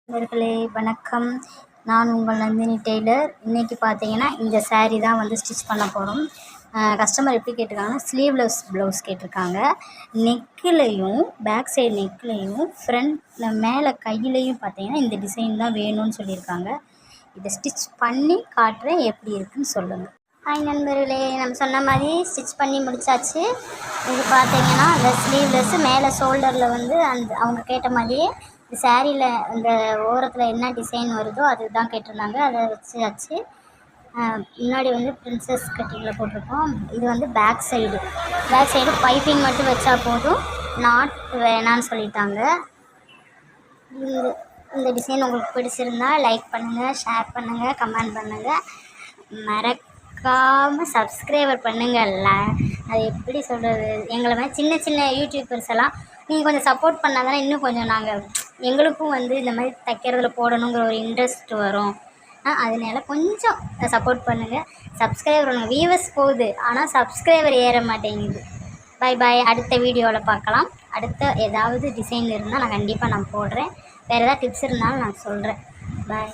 நண்பர்களே வணக்கம். நான் உங்கள் நந்தினி டெய்லர். இன்றைக்கி பார்த்தீங்கன்னா இந்த saree தான் வந்து ஸ்டிச் பண்ண போகிறோம். கஸ்டமர் எப்படி கேட்டிருக்காங்கன்னா ஸ்லீவ்லெஸ் ப்ளவுஸ் கேட்டிருக்காங்க. நெக்குலேயும் பேக் சைடு நெக்லேயும் ஃப்ரண்ட் மேலே கையிலையும் பார்த்தீங்கன்னா இந்த டிசைன் தான் வேணும்னு சொல்லியிருக்காங்க. இதை ஸ்டிச் பண்ணி காட்டுறேன், எப்படி இருக்குன்னு சொல்லுங்கள். ஹாய் நண்பர்களே, நம்ம சொன்ன மாதிரி ஸ்டிச் பண்ணி முடித்தாச்சு. இது பார்த்தீங்கன்னா அந்த ஸ்லீவ்லெஸ்ஸு மேலே ஷோல்டரில் வந்து அவங்க கேட்ட மாதிரியே சாரியில் அந்த ஓரத்தில் என்ன டிசைன் வருதோ அதுதான் கேட்டிருந்தாங்க. அதை வச்சாச்சு. முன்னாடி வந்து பிரின்சஸ் கட்டிங்கில் போட்டிருக்கோம். இது வந்து பேக் சைடு பைப்பிங் மட்டும் வச்சா போதும், நாட் வேணான்னு சொல்லிட்டாங்க. இந்த டிசைன் உங்களுக்கு பிடிச்சிருந்தா லைக் பண்ணுங்கள், ஷேர் பண்ணுங்கள், கமெண்ட் பண்ணுங்கள். மறக்காமல் சப்ஸ்கிரைபர் பண்ணுங்கள்ல. அது எப்படி சொல்கிறது, எங்களை மாதிரி சின்ன சின்ன யூடியூபர்ஸ் எல்லாம் நீங்கள் கொஞ்சம் சப்போர்ட் பண்ணால் தானே இன்னும் கொஞ்சம் எங்களுக்கும் வந்து இந்த மாதிரி தைக்கிறதுல போடணுங்கிற ஒரு இன்ட்ரெஸ்ட் வரும். அதனால கொஞ்சம் சப்போர்ட் பண்ணுங்கள். சப்ஸ்கிரைபர் பண்ணுங்கள். வியூவர்ஸ் போகுது, ஆனால் சப்ஸ்கிரைபர் ஏற மாட்டேங்குது. பை. அடுத்த வீடியோவில் பார்க்கலாம். அடுத்த ஏதாவது டிசைன் இருந்தால் நான் கண்டிப்பாக போடுறேன். வேறு ஏதாவது டிப்ஸ் இருந்தாலும் நான் சொல்கிறேன். பாய்.